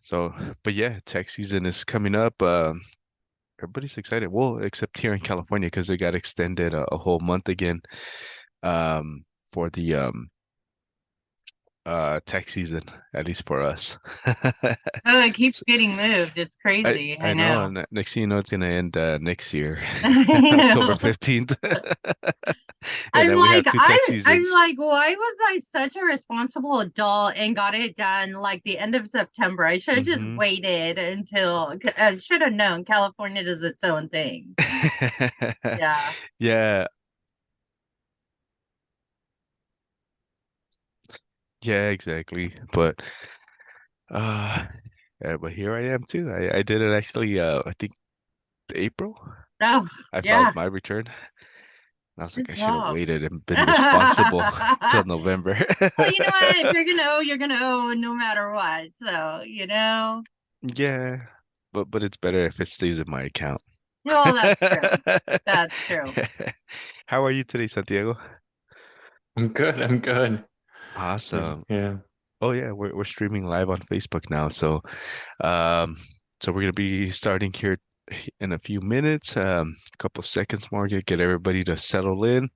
So, but yeah, tax season is coming up. Everybody's excited. Well, except here in California because it got extended a whole month again for the tax season, at least for us. Oh, it keeps getting moved. It's I crazy. I I know, know. and next thing you know, it's gonna end next year, I October know. 15th, and I'm then we like, have two tax I'm seasons. like, why was I such a responsible adult and got it done like the end of September? I should have just Hmm. waited until I should have known California does its own thing. Yeah. Yeah, yeah, exactly. Uh, but here I am too. I did it actually. I think April. Oh, I yeah. filed my return. I was like, Good I should have job. waited and been responsible till Well, November. you know what? If you're gonna owe, you're gonna owe no matter what. So, Yeah, but it's better if it stays in my account. well, that's true. That's true. How are you today, Santiago? I'm good. I'm good. Awesome. Yeah. Oh yeah, we're streaming live on Facebook now. Um so we're gonna be starting here in a few minutes, a couple seconds more to get everybody to settle in.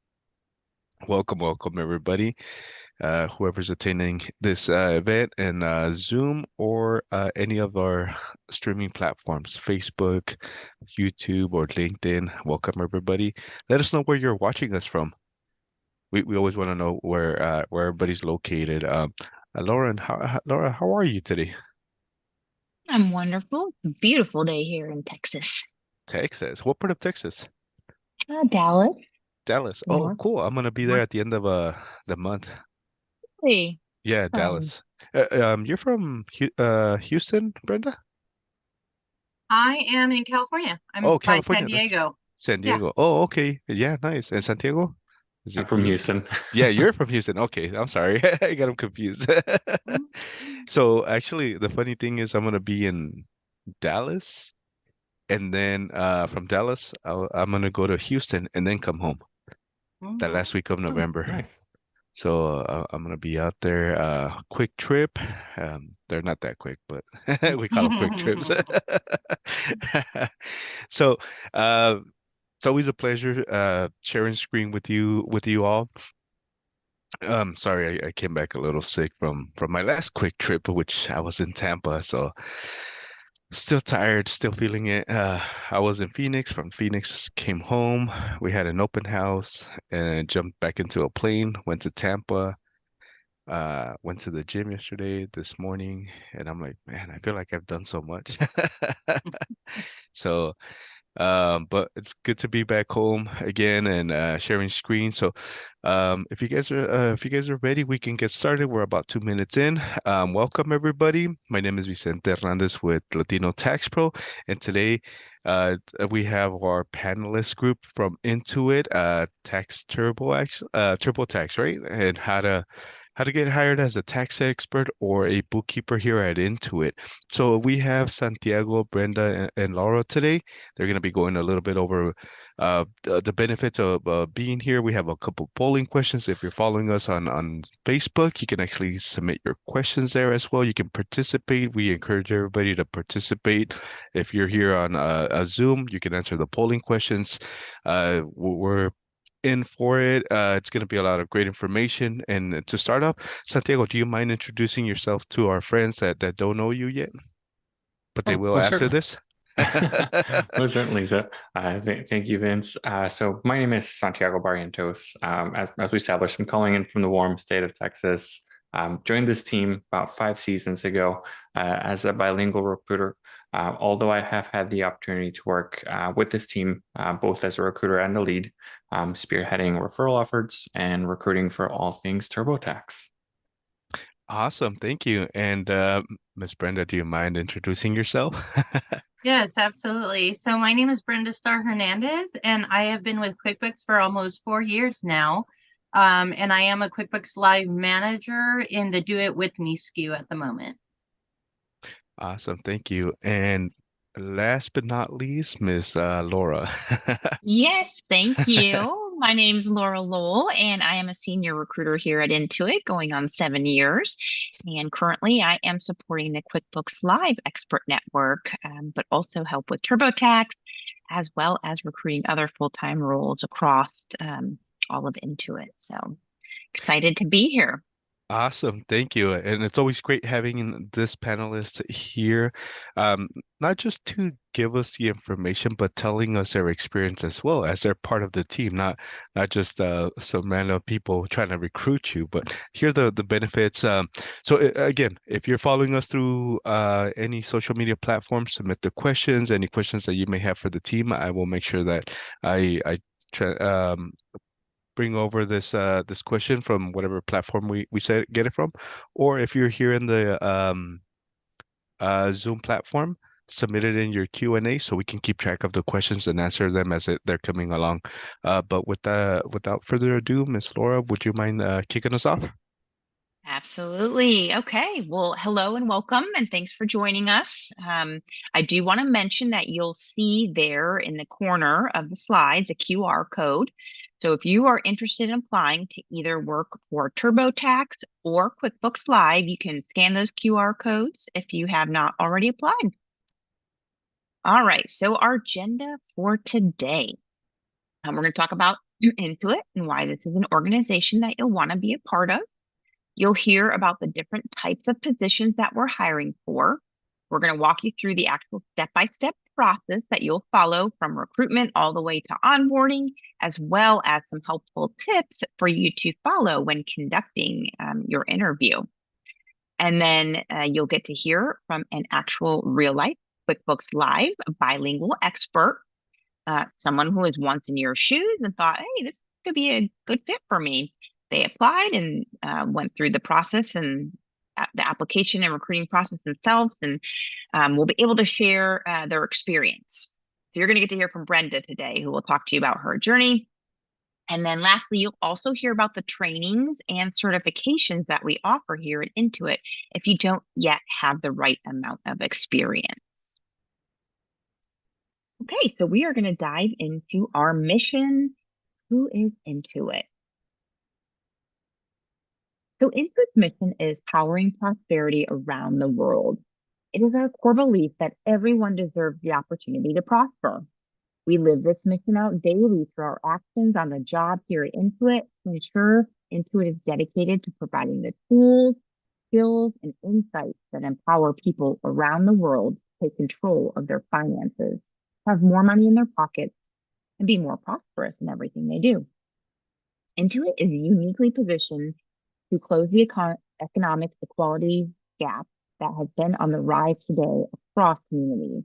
Welcome, welcome everybody. Whoever's attending this event in Zoom or any of our streaming platforms, Facebook, YouTube, or LinkedIn. Welcome everybody. Let us know where you're watching us from. We always want to know where everybody's located. Lauren, Laura, how are you today? I'm wonderful. It's a beautiful day here in Texas. Texas. What part of Texas? Dallas, Dallas. Oh, north, cool. I'm gonna be there north. at the end of the month. Really? Yeah, Um, Dallas. You're from Houston, Brenda? I am in California. I'm Oh, by San California. Diego. San Yeah. Diego. Oh, okay. Yeah, nice. And Santiago? Is I'm it from you? Houston. Yeah, you're from Houston. Okay, I'm sorry. I got them confused. Mhm. So actually, the funny thing is I'm gonna be in Dallas, and then from Dallas, I'm gonna go to Houston and then come home that last Mhm. week of Oh, November. nice. So I'm gonna be out there. Quick trip. They're not that quick, but we call them quick trips. So uh, it's always a pleasure sharing screen with you all. Sorry, I came back a little sick from my last quick trip, which I was in Tampa, so still tired, still feeling it. I was in Phoenix. From Phoenix, came home. We had an open house and jumped back into a plane. Went to Tampa. Went to the gym yesterday, this morning, and I'm like, man, I feel like I've done so much. So but it's good to be back home again and sharing screen. So, if you guys are ready, we can get started. We're about 2 minutes in. Welcome everybody. My name is Vicente Hernandez with Latino Tax Pro, and today we have our panelist group from Intuit, Tax Turbo, actually, TurboTax, right? And how to get hired as a tax expert or a bookkeeper here at Intuit. So we have Santiago, Brenda, and Laura today. They're going to be going a little bit over the benefits of being here. We have a couple polling questions. If you're following us on Facebook, you can actually submit your questions there as well. You can participate. We encourage everybody to participate. If you're here on a Zoom, you can answer the polling questions. We're in for it. It's going to be a lot of great information. And to start off, Santiago, do you mind introducing yourself to our friends that don't know you yet, but they Oh, will most after certainly. this? Most certainly. So, thank you, Vince. So, my name is Santiago Barrientos. As we established, I'm calling in from the warm state of Texas. Joined this team about 5 seasons ago as a bilingual recruiter. Although I have had the opportunity to work with this team, both as a recruiter and a lead, spearheading referral efforts and recruiting for all things TurboTax. Awesome. Thank you. And Miss Brenda, do you mind introducing yourself? Yes, absolutely. So my name is Brenda Starr Hernandez, and I have been with QuickBooks for almost 4 years now. And I am a QuickBooks Live manager in the Do It With Me SKU at the moment. Awesome. Thank you. And last but not least, Miss Laura. yes, thank you. My name's Laura Lowell, and I am a senior recruiter here at Intuit, going on 7 years. And currently, I am supporting the QuickBooks Live Expert Network, but also help with TurboTax, as well as recruiting other full-time roles across all of Intuit. So excited to be here. Awesome. Thank you. And it's always great having this panelist here, not just to give us the information, but telling us their experience as well, as they're part of the team, not just some random people trying to recruit you, but hear the benefits. Again, if you're following us through any social media platforms, submit the questions, any questions that you may have for the team. I will make sure that I bring over this question from whatever platform we said get it from, or if you're here in the Zoom platform, submit it in your Q&A so we can keep track of the questions and answer them as they're coming along. But without further ado, Miss Laura, would you mind kicking us off? Absolutely. Okay. Well, hello and welcome, and thanks for joining us. I do want to mention that you'll see there in the corner of the slides a QR code. So if you are interested in applying to either work for TurboTax or QuickBooks Live, you can scan those QR codes if you have not already applied. All right. So our agenda for today, we're going to talk about Intuit and why this is an organization that you'll want to be a part of. You'll hear about the different types of positions that we're hiring for. We're going to walk you through the actual step-by-step process that you'll follow from recruitment all the way to onboarding, as well as some helpful tips for you to follow when conducting your interview. And then you'll get to hear from an actual real-life QuickBooks Live bilingual expert, someone who was once in your shoes and thought, hey, this could be a good fit for me. They applied and went through the process and the application and recruiting process themselves, and will be able to share their experience. So you're going to get to hear from Brenda today, who will talk to you about her journey. And then lastly, you'll also hear about the trainings and certifications that we offer here at Intuit if you don't yet have the right amount of experience. Okay, so we are going to dive into our mission. Who is Intuit? So Intuit's mission is powering prosperity around the world. It is our core belief that everyone deserves the opportunity to prosper. We live this mission out daily through our actions on the job here at Intuit to ensure Intuit is dedicated to providing the tools, skills, and insights that empower people around the world to take control of their finances, have more money in their pockets, and be more prosperous in everything they do. Intuit is uniquely positioned to close the economic equality gap that has been on the rise today across communities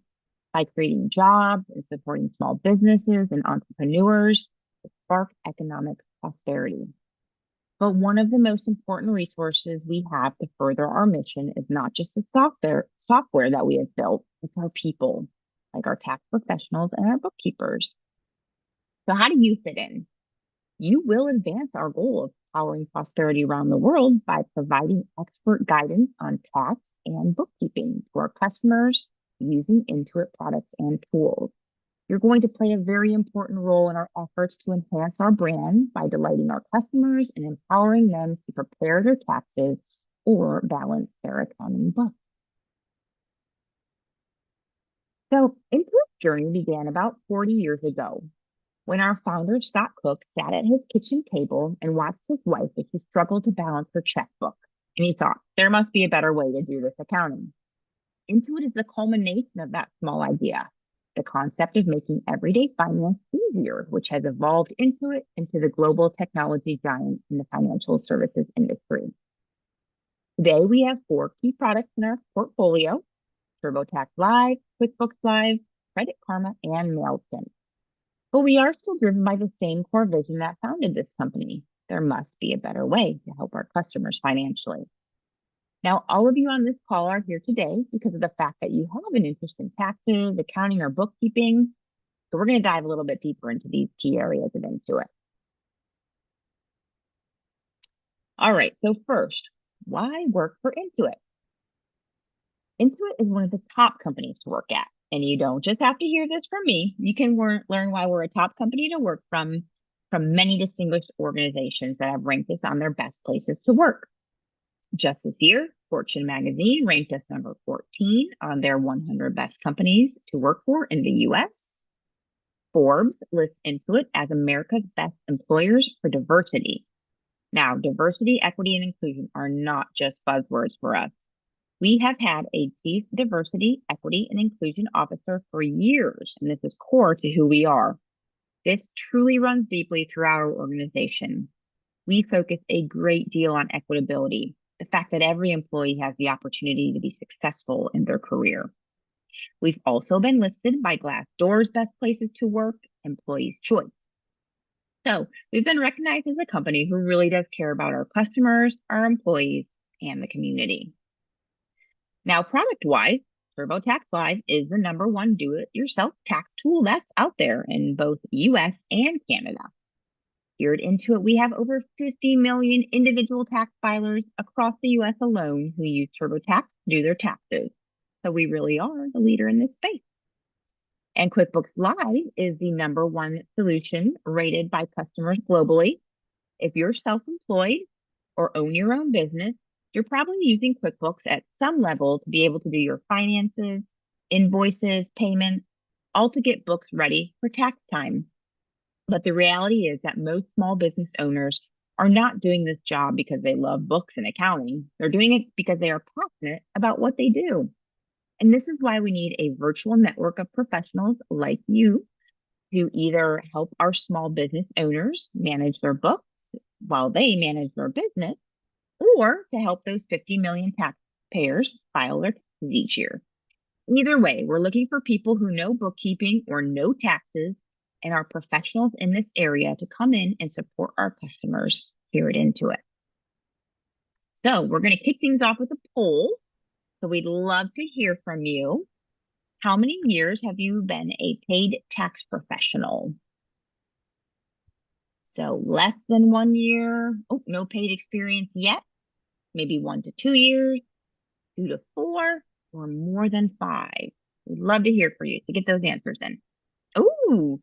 by creating jobs and supporting small businesses and entrepreneurs to spark economic prosperity. But one of the most important resources we have to further our mission is not just the software that we have built, it's our people, like our tax professionals and our bookkeepers. So how do you fit in? You will advance our goal of powering prosperity around the world by providing expert guidance on tax and bookkeeping to our customers using Intuit products and tools. You're going to play a very important role in our efforts to enhance our brand by delighting our customers and empowering them to prepare their taxes or balance their accounting books. So Intuit's journey began about 40 years ago, when our founder, Scott Cook, sat at his kitchen table and watched his wife as she struggled to balance her checkbook. And he thought, there must be a better way to do this accounting. Intuit is the culmination of that small idea, the concept of making everyday finance easier, which has evolved Intuit into the global technology giant in the financial services industry. Today, we have 4 key products in our portfolio: TurboTax Live, QuickBooks Live, Credit Karma, and MailChimp. But we are still driven by the same core vision that founded this company. There must be a better way to help our customers financially. Now, all of you on this call are here today because of the fact that you have an interest in taxes, accounting, or bookkeeping. So we're going to dive a little bit deeper into these key areas of Intuit. All right, so first, why work for Intuit? Intuit is one of the top companies to work at. And you don't just have to hear this from me. You can learn why we're a top company to work from from many distinguished organizations that have ranked us on their best places to work. Just this year, Fortune magazine ranked us number 14 on their 100 best companies to work for in the US. Forbes lists Intuit as America's best employers for diversity. Now, diversity, equity, and inclusion are not just buzzwords for us. We have had a chief diversity, equity, and inclusion officer for years, and this is core to who we are. This truly runs deeply throughout our organization. We focus a great deal on equitability, the fact that every employee has the opportunity to be successful in their career. We've also been listed by Glassdoor's Best Places to Work, Employees' Choice. So we've been recognized as a company who really does care about our customers, our employees, and the community. Now, product-wise, TurboTax Live is the #1 do-it-yourself tax tool that's out there in both US and Canada. Here at Intuit, we have over 50 million individual tax filers across the US alone who use TurboTax to do their taxes. So we really are the leader in this space. And QuickBooks Live is the #1 solution rated by customers globally. If you're self-employed or own your own business, you're probably using QuickBooks at some level to be able to do your finances, invoices, payments, all to get books ready for tax time. But the reality is that most small business owners are not doing this job because they love books and accounting. They're doing it because they are passionate about what they do. And this is why we need a virtual network of professionals like you to either help our small business owners manage their books while they manage their business, or to help those 50 million taxpayers file their taxes each year. Either way, we're looking for people who know bookkeeping or know taxes and are professionals in this area to come in and support our customers here at Intuit. So we're going to kick things off with a poll. So we'd love to hear from you. How many years have you been a paid tax professional? So less than 1 year. Oh, no paid experience yet. Maybe 1 to 2 years, 2 to 4, or more than 5. We'd love to hear from you to get those answers in. Oh,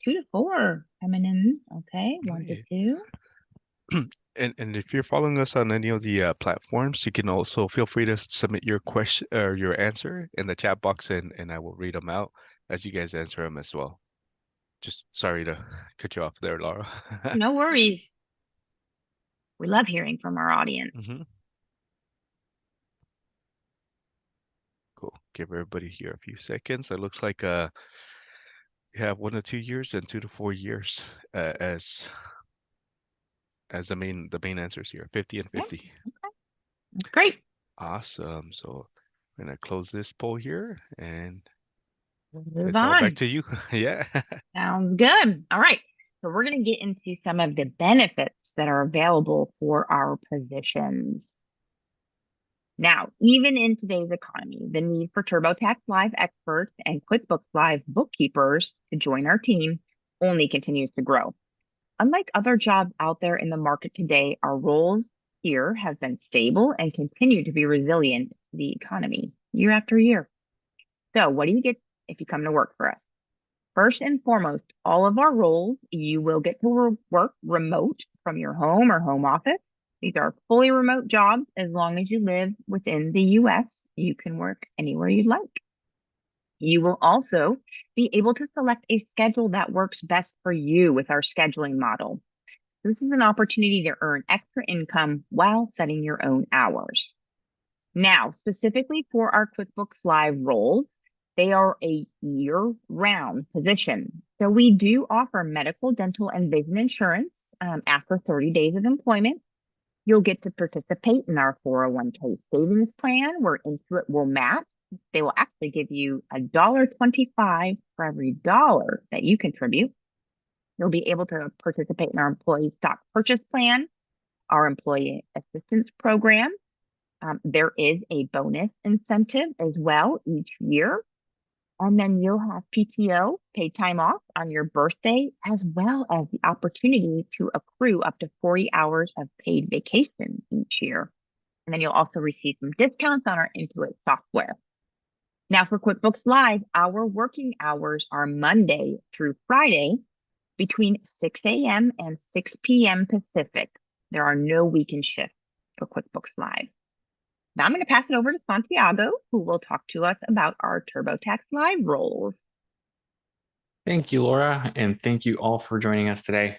2 to 4 coming in. Okay, 1 to 2. And if you're following us on any of the platforms, you can also feel free to submit your question or your answer in the chat box, and I will read them out as you guys answer them as well. Just sorry to cut you off there, Laura. No worries. We love hearing from our audience. Cool. Give everybody here a few seconds. It looks like you have 1 to 2 years and 2 to 4 years as the main answers here, 50 and 50. Yeah, okay. Great. Awesome. So I'm gonna close this poll here, and Move it's all on. back to you. Yeah. Sounds good. All right. So we're going to get into some of the benefits that are available for our positions. Now, even in today's economy, the need for TurboTax Live experts and QuickBooks Live bookkeepers to join our team only continues to grow. Unlike other jobs out there in the market today, our roles here have been stable and continue to be resilient to the economy year after year. So what do you get if you come to work for us? First and foremost, all of our roles, you will get to work remote from your home or home office. These are fully remote jobs. As long as you live within the US, you can work anywhere you'd like. You will also be able to select a schedule that works best for you with our scheduling model. This is an opportunity to earn extra income while setting your own hours. Now, specifically for our QuickBooks Live roles, they are a year-round position. So we do offer medical, dental, and vision insurance after 30 days of employment. You'll get to participate in our 401k savings plan where Intuit will match. They will actually give you $1.25 for every dollar that you contribute. You'll be able to participate in our employee stock purchase plan, our employee assistance program. There is a bonus incentive as well each year. And then you'll have PTO, paid time off on your birthday, as well as the opportunity to accrue up to 40 hours of paid vacation each year. And then you'll also receive some discounts on our Intuit software. Now for QuickBooks Live, our working hours are Monday through Friday, between 6 a.m. and 6 p.m. Pacific. There are no weekend shifts for QuickBooks Live. Now I'm going to pass it over to Santiago, who will talk to us about our TurboTax Live roles. Thank you, Laura, and thank you all for joining us today.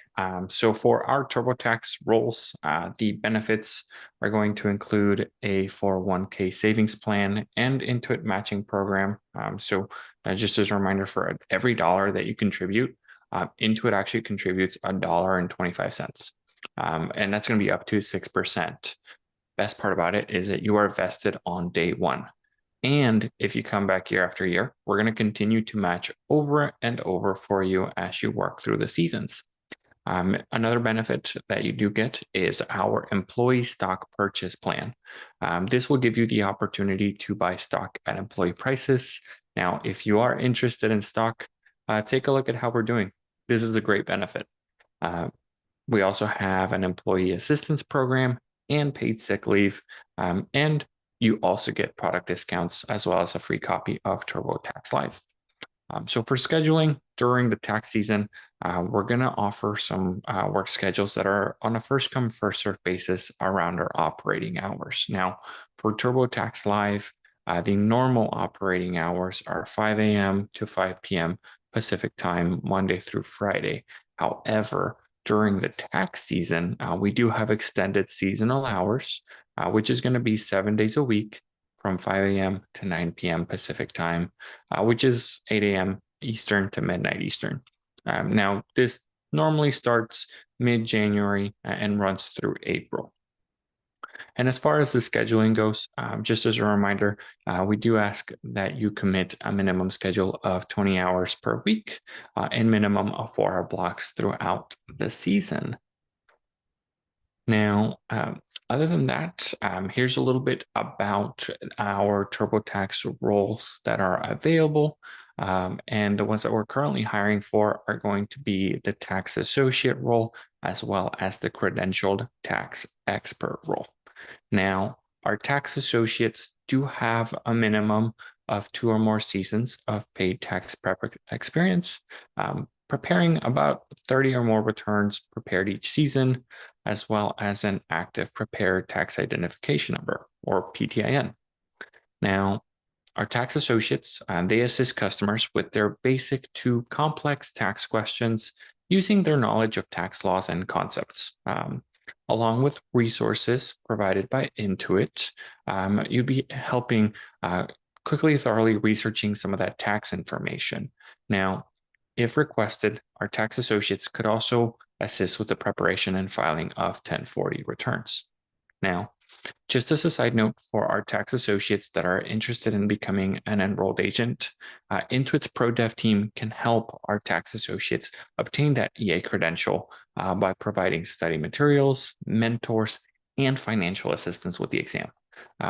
So for our TurboTax roles, the benefits are going to include a 401k savings plan and Intuit matching program. So just as a reminder, for every dollar that you contribute, Intuit actually contributes $1.25, and that's going to be up to 6%. Best part about it is that you are vested on day one. And if you come back year after year, we're going to continue to match over and over for you as you work through the seasons. Another benefit that you do get is our employee stock purchase plan. This will give you the opportunity to buy stock at employee prices. Now, if you are interested in stock, take a look at how we're doing. This is a great benefit. We also have an employee assistance program and paid sick leave, and you also get product discounts as well as a free copy of TurboTax Live. So for scheduling during the tax season, we're going to offer some work schedules that are on a first come, first served basis around our operating hours. Now, for TurboTax Live, the normal operating hours are 5 a.m. to 5 p.m. Pacific time, Monday through Friday. However, during the tax season, we do have extended seasonal hours, which is going to be 7 days a week from 5 a.m. to 9 p.m. Pacific time, which is 8 a.m. Eastern to midnight Eastern. Now, this normally starts mid-January and runs through April. And as far as the scheduling goes, just as a reminder, we do ask that you commit a minimum schedule of 20 hours per week and minimum of 4-hour blocks throughout the season. Now, other than that, here's a little bit about our TurboTax roles that are available. And the ones that we're currently hiring for are going to be the tax associate role, as well as the credentialed tax expert role. Now, our tax associates do have a minimum of 2 or more seasons of paid tax prep experience, preparing about 30 or more returns prepared each season, as well as an active prepared tax identification number, or PTIN. Now, our tax associates, they assist customers with their basic to complex tax questions using their knowledge of tax laws and concepts. Along with resources provided by Intuit, you'd be helping quickly, thoroughly researching some of that tax information. Now, if requested, our tax associates could also assist with the preparation and filing of 1040 returns. Now, just as a side note for our tax associates that are interested in becoming an enrolled agent, Intuit's ProDev team can help our tax associates obtain that EA credential by providing study materials, mentors, and financial assistance with the exam.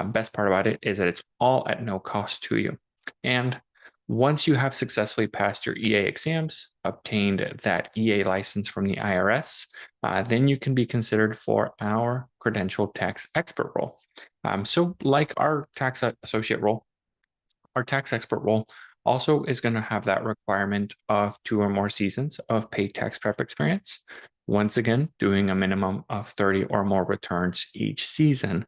Best part about it is that it's all at no cost to you. And once you have successfully passed your EA exams, obtained that EA license from the IRS, then you can be considered for our credentialed tax expert role. So like our tax associate role, our tax expert role also is going to have that requirement of 2 or more seasons of paid tax prep experience. Once again, doing a minimum of 30 or more returns each season,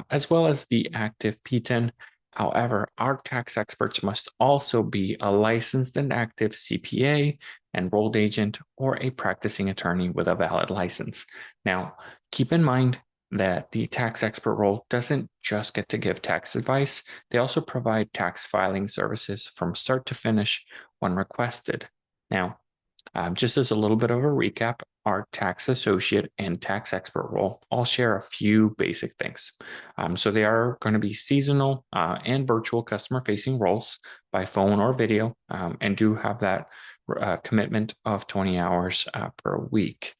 as well as the active PTIN. However, our tax experts must also be a licensed and active CPA, enrolled agent, or a practicing attorney with a valid license. Now, keep in mind that the tax expert role doesn't just get to give tax advice. They also provide tax filing services from start to finish when requested. Now, just as a little bit of a recap, our tax associate and tax expert role all share a few basic things. So they are going to be seasonal and virtual customer-facing roles by phone or video, and do have that commitment of 20 hours per week.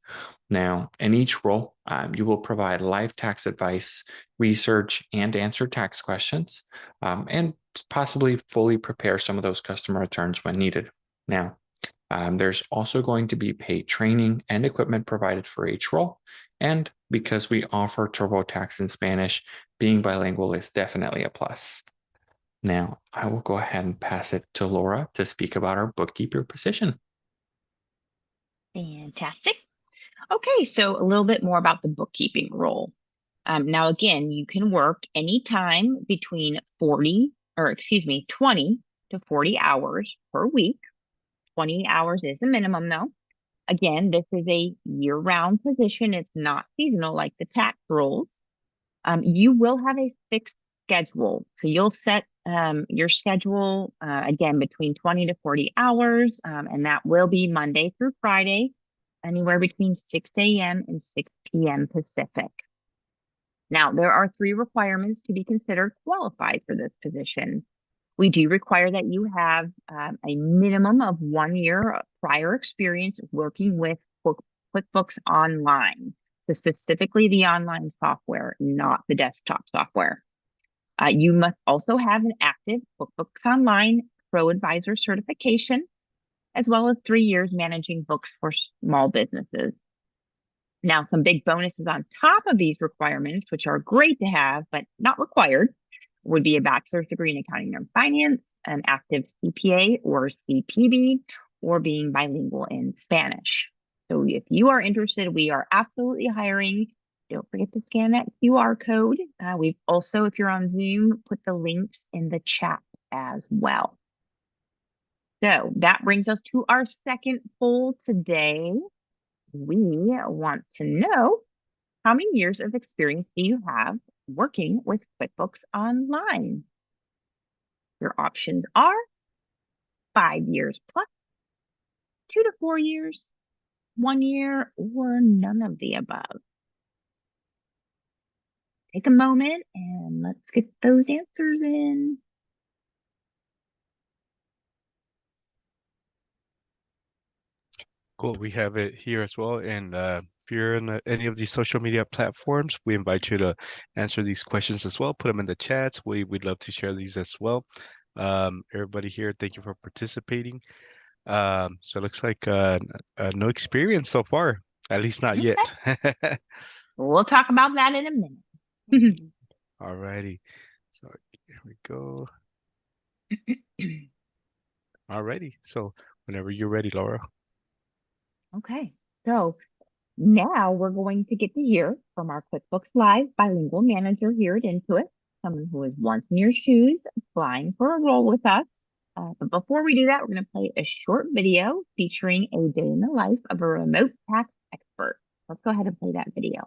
Now, in each role, you will provide live tax advice, research, and answer tax questions, and possibly fully prepare some of those customer returns when needed. Now, there's also going to be paid training and equipment provided for each role. And because we offer TurboTax in Spanish, being bilingual is definitely a plus. Now, I will go ahead and pass it to Laura to speak about our bookkeeper position. Fantastic. Okay, so a little bit more about the bookkeeping role. Now, again, you can work anytime between 20 to 40 hours per week. 20 hours is the minimum, though. Again, this is a year-round position. It's not seasonal like the tax roles. You will have a fixed schedule. So you'll set your schedule, again, between 20 to 40 hours, and that will be Monday through Friday, anywhere between 6 a.m. and 6 p.m. Pacific. Now, there are 3 requirements to be considered qualified for this position. We do require that you have a minimum of 1 year prior experience working with QuickBooks Online, so specifically the online software, not the desktop software. You must also have an active QuickBooks Online Pro Advisor certification, as well as 3 years managing books for small businesses. Now, some big bonuses on top of these requirements, which are great to have, but not required, would be a bachelor's degree in accounting and finance, an active CPA or CPB, or being bilingual in Spanish. So if you are interested, we are absolutely hiring. Don't forget to scan that QR code. We've also, if you're on Zoom, put the links in the chat as well. So that brings us to our second poll today. We want to know, how many years of experience do you have working with QuickBooks Online? Your options are 5 years plus, 2 to 4 years, 1 year, or none of the above. Take a moment and let's get those answers in. Cool. We have it here as well. And if you're in any of these social media platforms, we invite you to answer these questions as well. Put them in the chats. We'd love to share these as well. Everybody here, thank you for participating. So it looks like no experience so far, at least not yet. We'll talk about that in a minute. All righty. So here we go. All righty. So whenever you're ready, Laura. Okay, so now we're going to get to hear from our QuickBooks Live bilingual manager here at Intuit, someone who was once in your shoes, applying for a role with us. But before we do that, we're going to play a short video featuring a day in the life of a remote tax expert. Let's go ahead and play that video.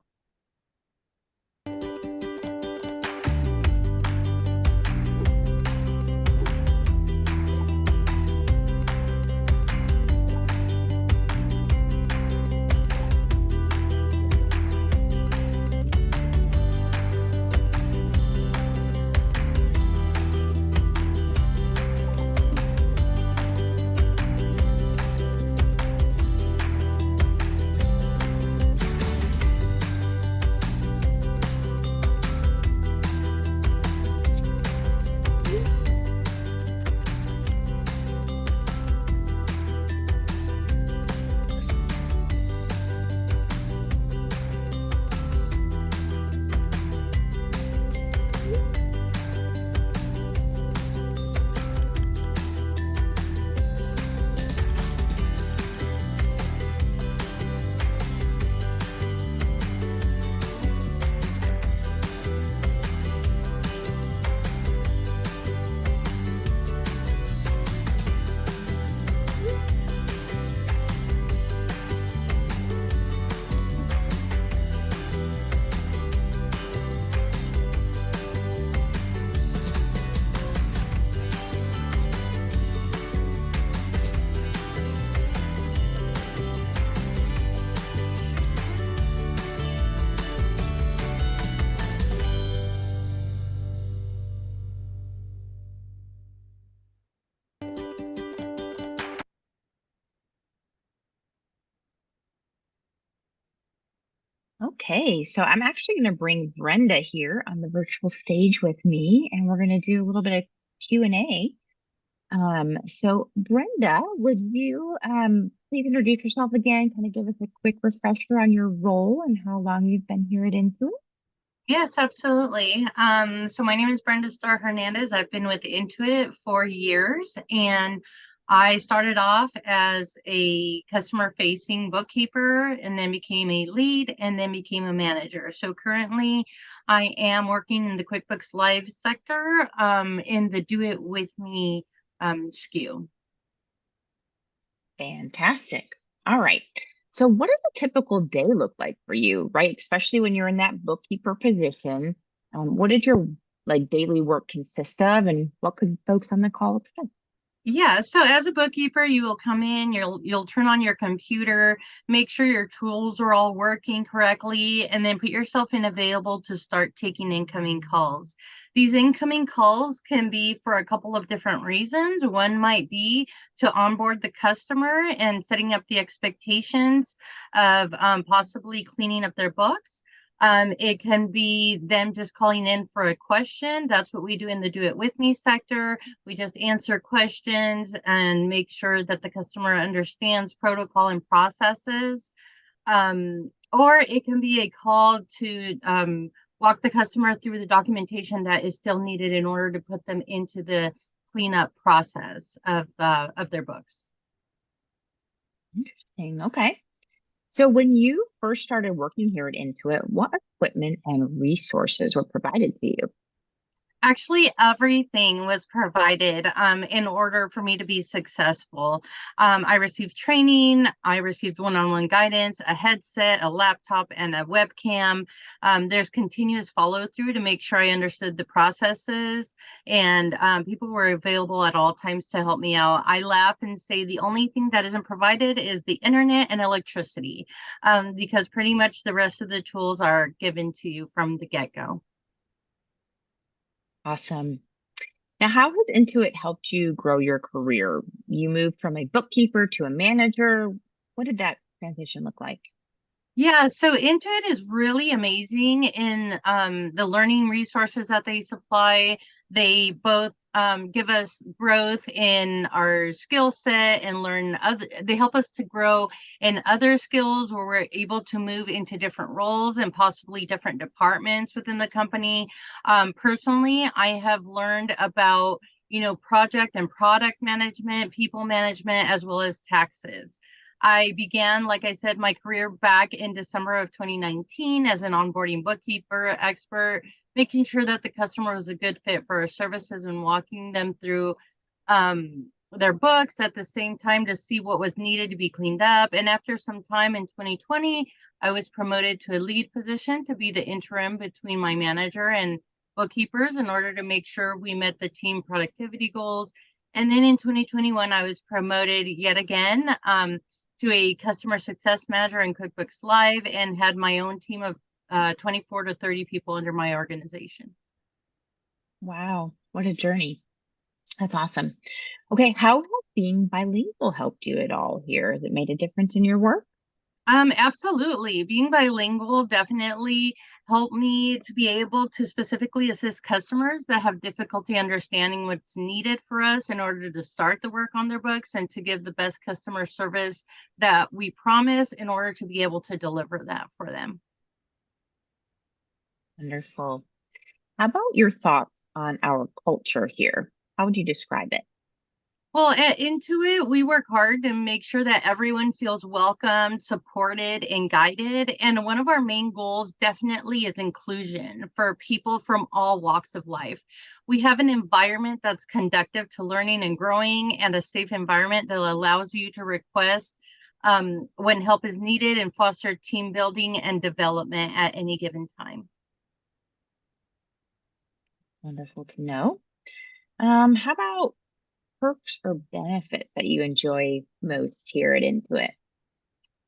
Okay, so I'm actually going to bring Brenda here on the virtual stage with me, and we're going to do a little bit of Q&A. So Brenda, would you please introduce yourself again, kind of give us a quick refresher on your role and how long you've been here at Intuit? Yes, absolutely. So my name is Brenda Starr Hernandez. I've been with Intuit for years, and I started off as a customer-facing bookkeeper and then became a lead and then became a manager. So currently, I am working in the QuickBooks Live sector in the Do It With Me SKU. Fantastic. All right. So what does a typical day look like for you, right? Especially when you're in that bookkeeper position. What did your daily work consist of, and what could folks on the call today? Yeah, so as a bookkeeper, you will come in, you'll turn on your computer, make sure your tools are all working correctly, and then put yourself in available to start taking incoming calls. These incoming calls can be for a couple of different reasons. One might be to onboard the customer and setting up the expectations of possibly cleaning up their books. It can be them just calling in for a question. That's what we do in the Do It With Me sector. We just answer questions and make sure that the customer understands protocol and processes. Or it can be a call to walk the customer through the documentation that is still needed in order to put them into the cleanup process of their books. Interesting. Okay. So when you first started working here at Intuit, what equipment and resources were provided to you? Actually, everything was provided in order for me to be successful. I received training, I received one-on-one guidance, a headset, a laptop, and a webcam. There's continuous follow-through to make sure I understood the processes, and people were available at all times to help me out. I laugh and say the only thing that isn't provided is the internet and electricity, because pretty much the rest of the tools are given to you from the get-go. Awesome. Now, how has Intuit helped you grow your career? You moved from a bookkeeper to a manager. What did that transition look like? Yeah, so Intuit is really amazing in the learning resources that they supply. They both give us growth in our skill set and they help us to grow in other skills where we're able to move into different roles and possibly different departments within the company. Personally, I have learned about, project and product management, people management, as well as taxes. I began, like I said, my career back in December of 2019 as an onboarding bookkeeper expert, making sure that the customer was a good fit for our services and walking them through their books at the same time to see what was needed to be cleaned up. And after some time in 2020, I was promoted to a lead position to be the interim between my manager and bookkeepers in order to make sure we met the team productivity goals. And then in 2021, I was promoted yet again to a customer success manager in QuickBooks Live and had my own team of 24 to 30 people under my organization. Wow, what a journey. That's awesome. Okay, how has being bilingual helped you at all here? Has it made a difference in your work? Absolutely. Being bilingual definitely helped me to be able to specifically assist customers that have difficulty understanding what's needed for us in order to start the work on their books and to give the best customer service that we promise in order to be able to deliver that for them. Wonderful. How about your thoughts on our culture here? How would you describe it? Well, at Intuit, we work hard to make sure that everyone feels welcomed, supported, and guided. And one of our main goals definitely is inclusion for people from all walks of life. We have an environment that's conducive to learning and growing, and a safe environment that allows you to request when help is needed and foster team building and development at any given time. Wonderful to know. How about perks or benefits that you enjoy most here at Intuit?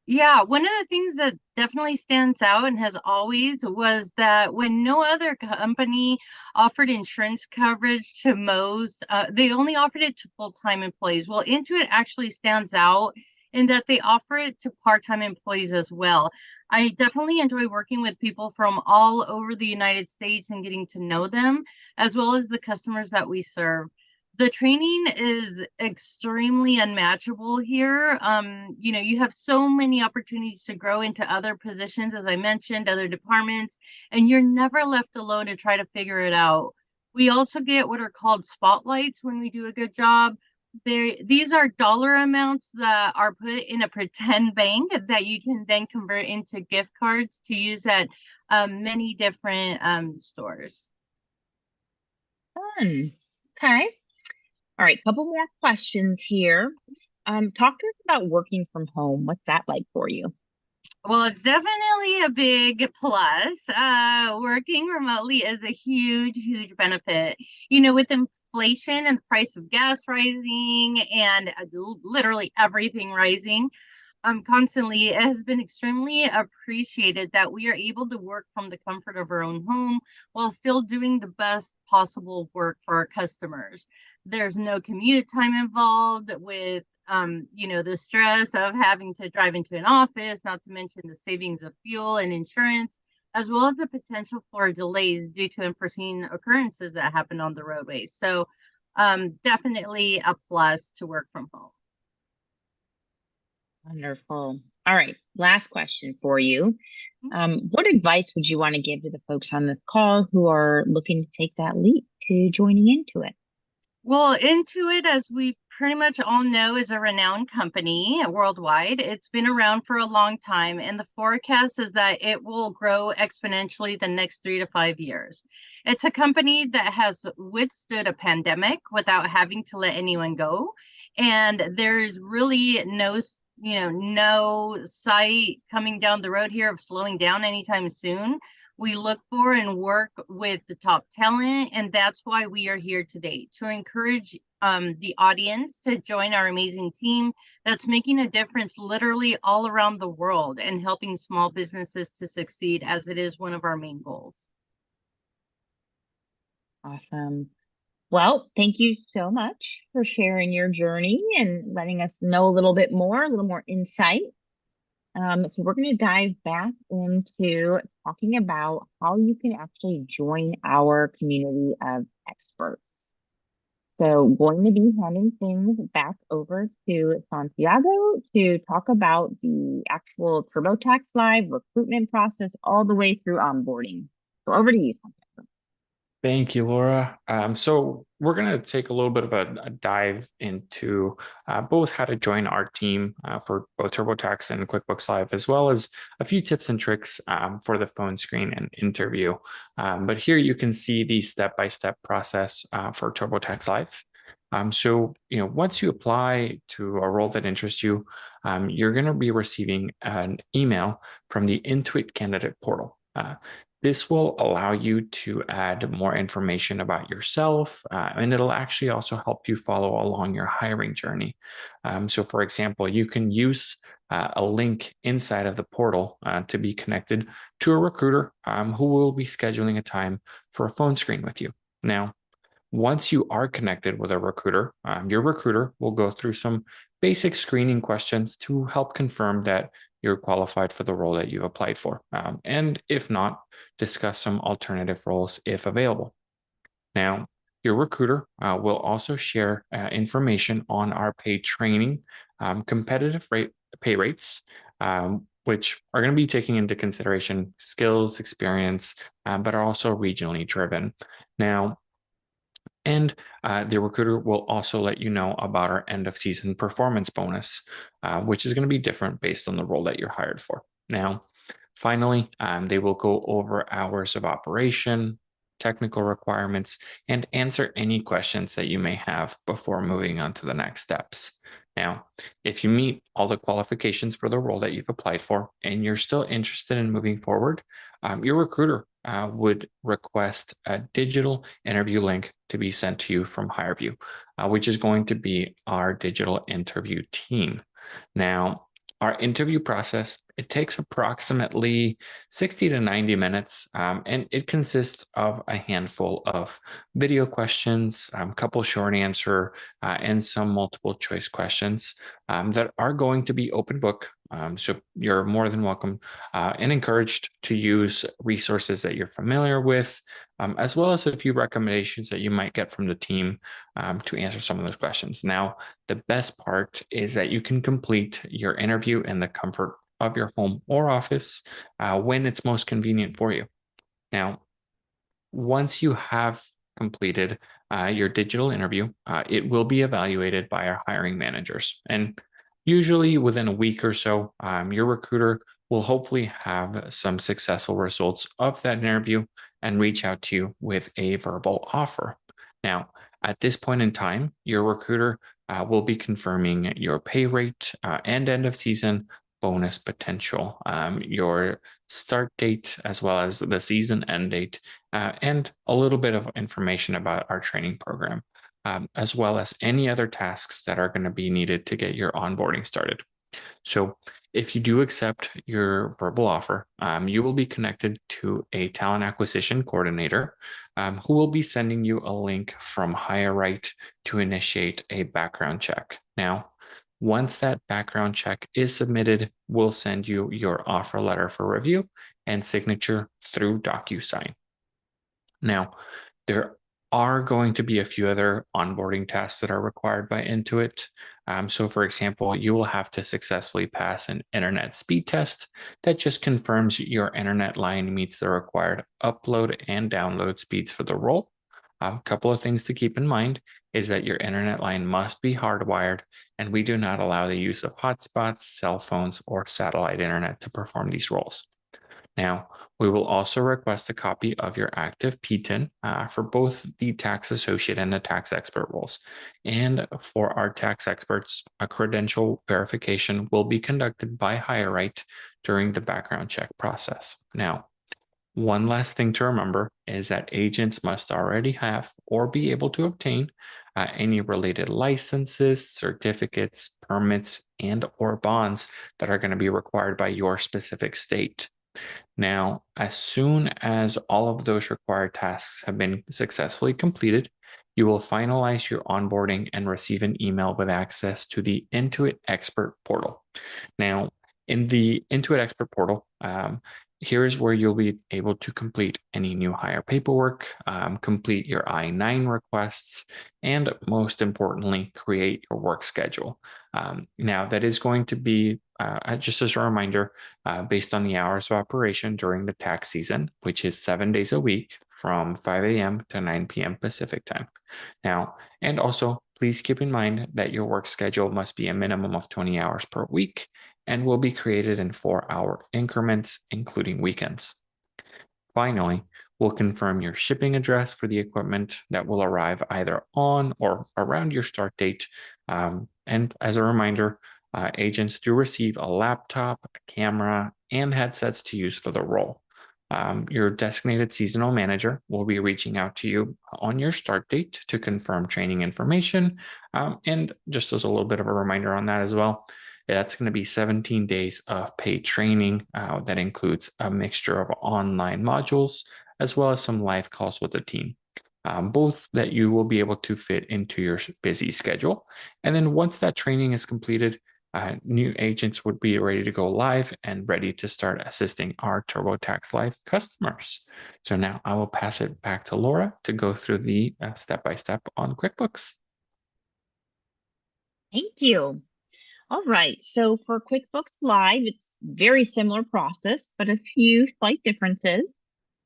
Yeah, one of the things that definitely stands out and has always was that when no other company offered insurance coverage to most, they only offered it to full-time employees. Well, Intuit actually stands out in that they offer it to part-time employees as well. I definitely enjoy working with people from all over the United States and getting to know them, as well as the customers that we serve. The training is extremely unmatchable here. You have so many opportunities to grow into other positions, as I mentioned, other departments, and you're never left alone to try to figure it out. We also get what are called spotlights when we do a good job. These are dollar amounts that are put in a pretend bank that you can then convert into gift cards to use at many different stores. Fun. Okay. All right. Couple more questions here. Talk to us about working from home. What's that like for you? Well, it's definitely a big plus. Working remotely is a huge, huge benefit. You know, with inflation and the price of gas rising and literally everything rising, constantly, it has been extremely appreciated that we are able to work from the comfort of our own home while still doing the best possible work for our customers. There's no commute time involved with the stress of having to drive into an office, not to mention the savings of fuel and insurance, as well as the potential for delays due to unforeseen occurrences that happen on the roadway. So definitely a plus to work from home. Wonderful. All right. Last question for you. What advice would you want to give to the folks on this call who are looking to take that leap to joining into it? Well, Intuit, as we pretty much all know, is a renowned company worldwide. It's been around for a long time, and the forecast is that it will grow exponentially the next 3 to 5 years. It's a company that has withstood a pandemic without having to let anyone go, and there's really no sight coming down the road here of slowing down anytime soon. We look for and work with the top talent, and that's why we are here today, to encourage the audience to join our amazing team that's making a difference literally all around the world and helping small businesses to succeed, as it is one of our main goals. Awesome. Well, thank you so much for sharing your journey and letting us know a little more insight. So we're going to dive back into talking about how you can actually join our community of experts. So going to be handing things back over to Santiago to talk about the actual TurboTax Live recruitment process all the way through onboarding. So over to you, Santiago. Thank you, Laura. So we're going to take a little bit of a dive into both how to join our team for both TurboTax and QuickBooks Live, as well as a few tips and tricks for the phone screen and interview. But here you can see the step-by-step process for TurboTax Live. So, once you apply to a role that interests you, you're going to be receiving an email from the Intuit candidate portal. This will allow you to add more information about yourself, and it'll actually also help you follow along your hiring journey. So, for example, you can use a link inside of the portal to be connected to a recruiter who will be scheduling a time for a phone screen with you. Now, once you are connected with a recruiter, your recruiter will go through some basic screening questions to help confirm that you're qualified for the role that you've applied for. And if not, discuss some alternative roles if available. Now, your recruiter will also share information on our paid training, competitive pay rates, which are going to be taking into consideration skills, experience, but are also regionally driven. Now, and the recruiter will also let you know about our end of season performance bonus, which is going to be different based on the role that you're hired for. Now, finally, they will go over hours of operation, technical requirements, and answer any questions that you may have before moving on to the next steps. Now, if you meet all the qualifications for the role that you've applied for and you're still interested in moving forward, your recruiter would request a digital interview link to be sent to you from HireVue, which is going to be our digital interview team. Now, our interview process, it takes approximately 60 to 90 minutes, and it consists of a handful of video questions, a couple short answer, and some multiple choice questions that are going to be open book. So you're more than welcome and encouraged to use resources that you're familiar with, as well as a few recommendations that you might get from the team to answer some of those questions. Now, the best part is that you can complete your interview in the comfort of your home or office when it's most convenient for you. Now, once you have completed your digital interview, it will be evaluated by our hiring managers. And usually within a week or so, your recruiter will hopefully have some successful results of that interview and reach out to you with a verbal offer. Now, at this point in time, your recruiter will be confirming your pay rate and end of season bonus potential, your start date, as well as the season end date, and a little bit of information about our training program, as well as any other tasks that are going to be needed to get your onboarding started. So if you do accept your verbal offer, you will be connected to a talent acquisition coordinator who will be sending you a link from HireRight to initiate a background check. Now, once that background check is submitted, we'll send you your offer letter for review and signature through DocuSign. Now, there are going to be a few other onboarding tasks that are required by Intuit. So for example, you will have to successfully pass an internet speed test that just confirms your internet line meets the required upload and download speeds for the role. A couple of things to keep in mind is that your internet line must be hardwired, and we do not allow the use of hotspots, cell phones, or satellite internet to perform these roles. Now, we will also request a copy of your active PTIN for both the tax associate and the tax expert roles. And for our tax experts, a credential verification will be conducted by HireRight during the background check process. Now, one last thing to remember is that agents must already have or be able to obtain any related licenses, certificates, permits, and or bonds that are going to be required by your specific state. Now, as soon as all of those required tasks have been successfully completed, you will finalize your onboarding and receive an email with access to the Intuit Expert Portal. Now, in the Intuit Expert Portal, here's where you'll be able to complete any new hire paperwork, complete your I-9 requests, and most importantly, create your work schedule. Now, that is going to be, just as a reminder, based on the hours of operation during the tax season, which is 7 days a week from 5 a.m. to 9 p.m. Pacific time. Now, and also, please keep in mind that your work schedule must be a minimum of 20 hours per week and will be created in 4-hour increments, including weekends. Finally, we'll confirm your shipping address for the equipment that will arrive either on or around your start date. And as a reminder, agents do receive a laptop, a camera, and headsets to use for the role. Your designated seasonal manager will be reaching out to you on your start date to confirm training information. And just as a little bit of a reminder on that as well, that's going to be 17 days of paid training that includes a mixture of online modules as well as some live calls with the team, both that you will be able to fit into your busy schedule. And then once that training is completed, new agents would be ready to go live and ready to start assisting our TurboTax Live customers. So now I will pass it back to Laura to go through the step-by-step on QuickBooks. Thank you. All right, so for QuickBooks Live, it's very similar process, but a few slight differences.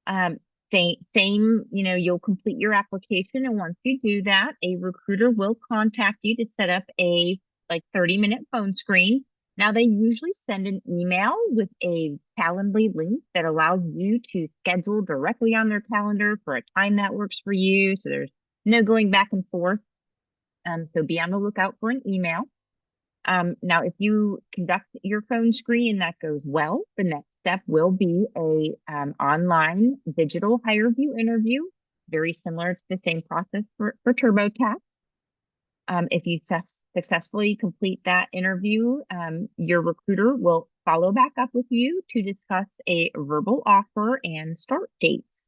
Same, you'll complete your application, and once you do that, a recruiter will contact you to set up a 30-minute phone screen. Now, they usually send an email with a Calendly link that allows you to schedule directly on their calendar for a time that works for you, so there's no going back and forth. So be on the lookout for an email. Now, if you conduct your phone screen and that goes well, the next step will be a online digital hire view interview, very similar to the same process for TurboTax. If you successfully complete that interview, your recruiter will follow back up with you to discuss a verbal offer and start dates.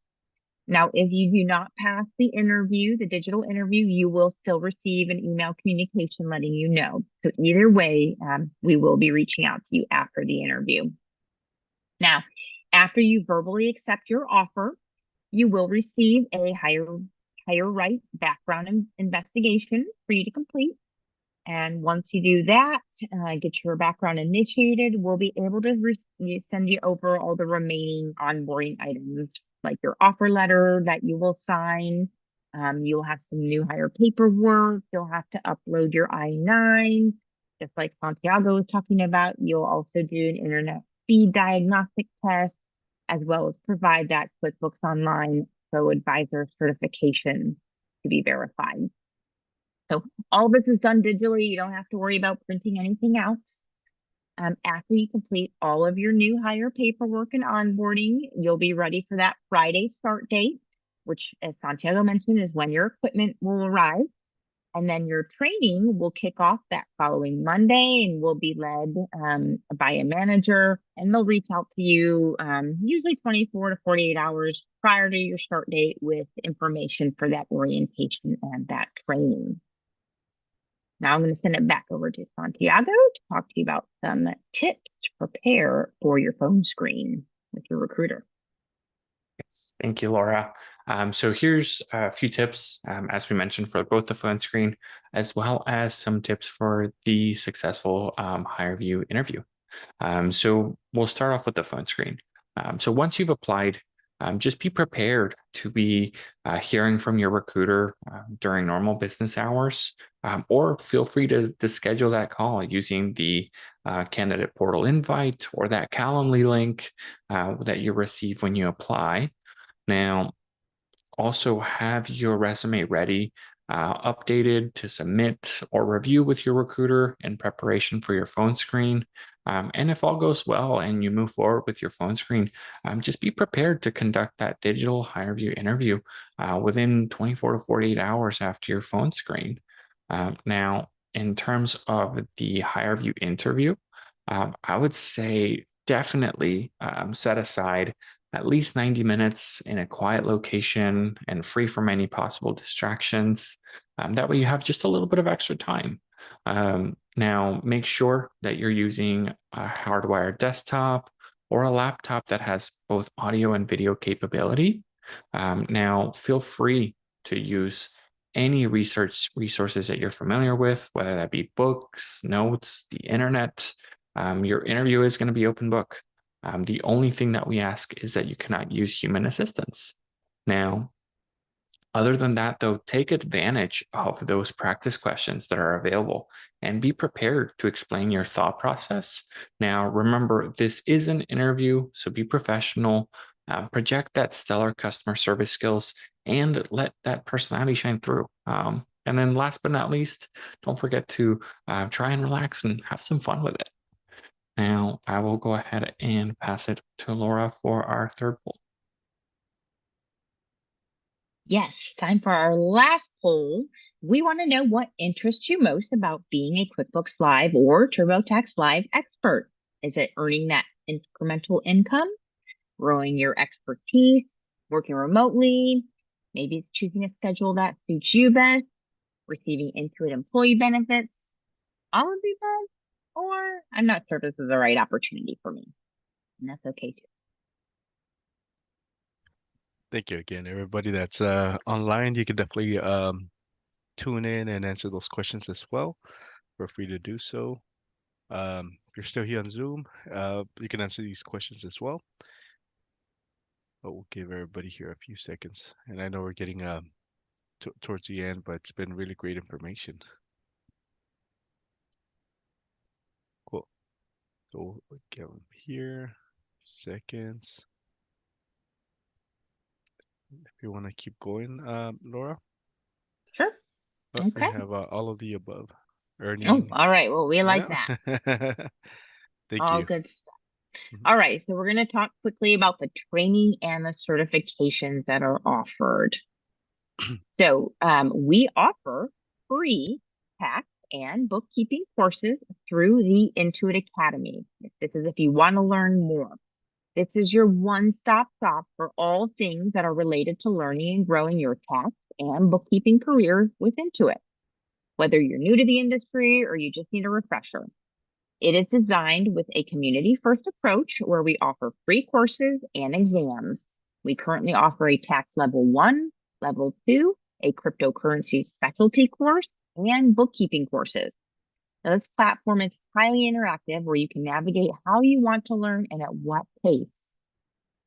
Now, if you do not pass the interview, the digital interview, you will still receive an email communication letting you know. So either way, we will be reaching out to you after the interview. Now, after you verbally accept your offer, you will receive a HireRight background investigation for you to complete. And once you do that, get your background initiated, we'll be able to send you over all the remaining onboarding items, like your offer letter that you will sign, You'll have some new hire paperwork. You'll have to upload your I-9. Just like Santiago was talking about, you'll also do an internet speed diagnostic test, as well as provide that QuickBooks Online Pro Advisor certification to be verified. So all this is done digitally. You don't have to worry about printing anything out. After you complete all of your new hire paperwork and onboarding, you'll be ready for that Friday start date, which, as Santiago mentioned, is when your equipment will arrive. And then your training will kick off that following Monday and will be led by a manager. And they'll reach out to you usually 24 to 48 hours prior to your start date with information for that orientation and that training. Now I'm going to send it back over to Santiago to talk to you about some tips to prepare for your phone screen with your recruiter. Yes, thank you, Laura. So here's a few tips, as we mentioned, for both the phone screen, as well as some tips for the successful HireVue interview. So we'll start off with the phone screen. So once you've applied, just be prepared to be hearing from your recruiter during normal business hours, or feel free to schedule that call using the candidate portal invite or that Calendly link that you receive when you apply. Now, also have your resume ready, updated to submit or review with your recruiter in preparation for your phone screen. And if all goes well and you move forward with your phone screen, just be prepared to conduct that digital HireVue interview within 24 to 48 hours after your phone screen. Now, in terms of the HireVue interview, I would say definitely set aside at least 90 minutes in a quiet location and free from any possible distractions. That way you have just a little bit of extra time. Now, make sure that you're using a hardwired desktop or a laptop that has both audio and video capability. Now, feel free to use any research resources that you're familiar with, whether that be books, notes, the internet. Your interview is going to be open book. The only thing that we ask is that you cannot use human assistance. Now, other than that, though, take advantage of those practice questions that are available and be prepared to explain your thought process. Now, remember, this is an interview, so be professional, project that stellar customer service skills, and let that personality shine through. And then last but not least, don't forget to try and relax and have some fun with it. Now, I will go ahead and pass it to Laura for our third poll. Yes, time for our last poll. We want to know what interests you most about being a QuickBooks Live or TurboTax Live expert. Is it earning that incremental income, growing your expertise, working remotely, maybe it's choosing a schedule that suits you best, receiving Intuit employee benefits, all of the above, or I'm not sure if this is the right opportunity for me. And that's okay too. Thank you again, everybody that's online. You can definitely tune in and answer those questions as well. Feel free to do so. If you're still here on Zoom, you can answer these questions as well. But we'll give everybody here a few seconds. And I know we're getting towards the end, but it's been really great information. Cool. So we'll get them here. Seconds. If you want to keep going, Laura. Sure. But Okay. we have all of the above. Earning. Oh, all right. Well, we like Yeah. that. Thank All you. good stuff. Mhm. All right. So we're going to talk quickly about the training and the certifications that are offered. So we offer free tax and bookkeeping courses through the Intuit Academy. This is if you want to learn more. This is your one-stop shop for all things that are related to learning and growing your tax and bookkeeping career with Intuit. Whether you're new to the industry or you just need a refresher. It is designed with a community-first approach where we offer free courses and exams. We currently offer a tax level 1, level 2, a cryptocurrency specialty course, and bookkeeping courses. Now, this platform is highly interactive where you can navigate how you want to learn and at what pace.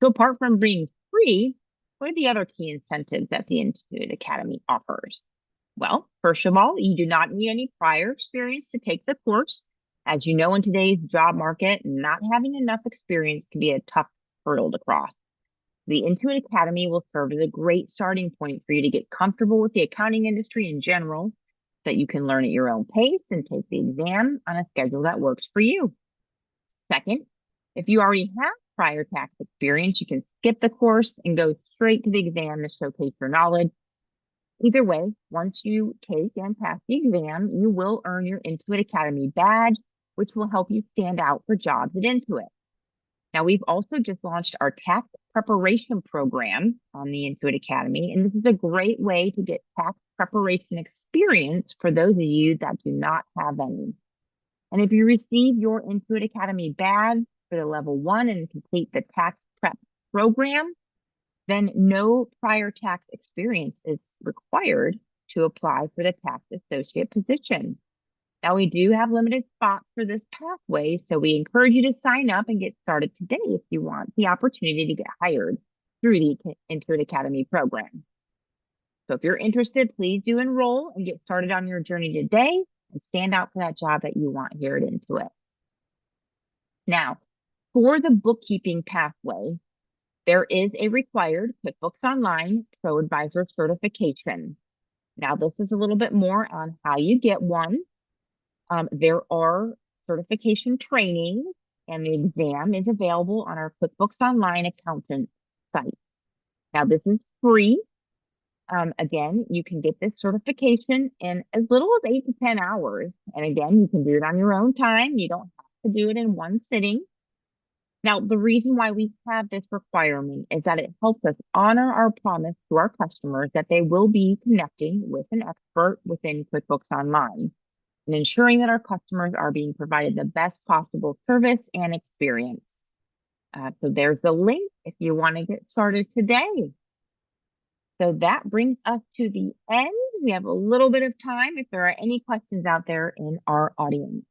So apart from being free, what are the other key incentives that the Intuit Academy offers? Well, first of all, you do not need any prior experience to take the course. As you know, in today's job market, not having enough experience can be a tough hurdle to cross. The Intuit Academy will serve as a great starting point for you to get comfortable with the accounting industry in general, so that you can learn at your own pace and take the exam on a schedule that works for you. Second, if you already have prior tax experience, you can skip the course and go straight to the exam to showcase your knowledge. Either way, once you take and pass the exam, you will earn your Intuit Academy badge, which will help you stand out for jobs at Intuit. Now, we've also just launched our tax preparation program on the Intuit Academy, and this is a great way to get tax preparation experience for those of you that do not have any. And if you receive your Intuit Academy badge for the level 1 and complete the tax prep program, then no prior tax experience is required to apply for the tax associate position. Now, we do have limited spots for this pathway, so we encourage you to sign up and get started today if you want the opportunity to get hired through the Intuit Academy program. So if you're interested, please do enroll and get started on your journey today and stand out for that job that you want here at Intuit. Now, for the bookkeeping pathway, there is a required QuickBooks Online Pro Advisor certification. Now, this is a little bit more on how you get one. There are certification training, and the exam is available on our QuickBooks Online accountant site. Now, this is free. Again, you can get this certification in as little as 8 to 10 hours. And again, you can do it on your own time. You don't have to do it in one sitting. Now, the reason why we have this requirement is that it helps us honor our promise to our customers that they will be connecting with an expert within QuickBooks Online and ensuring that our customers are being provided the best possible service and experience. So there's the link if you want to get started today. So that brings us to the end. We have a little bit of time if there are any questions out there in our audience.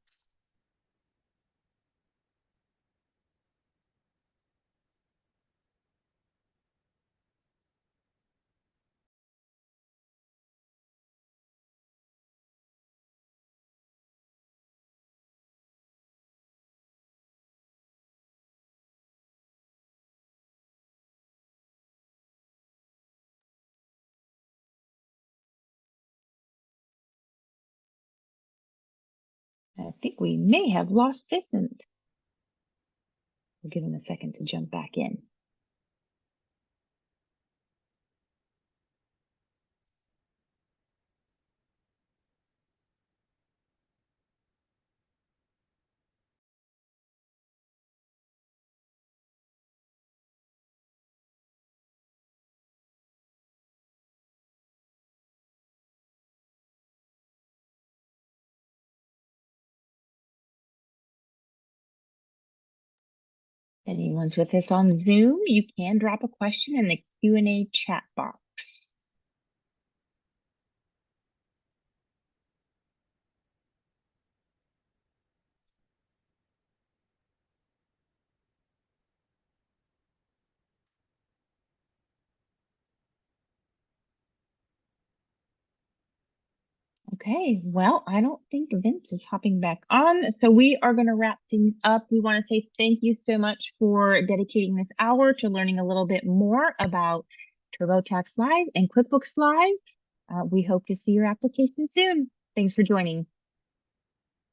I think we may have lost Vincent. We'll give him a second to jump back in. If anyone's with us on Zoom, you can drop a question in the Q&A chat box. Okay, well, I don't think Vince is hopping back on, so we are going to wrap things up. We want to say thank you so much for dedicating this hour to learning a little bit more about TurboTax Live and QuickBooks Live. We hope to see your application soon. Thanks for joining.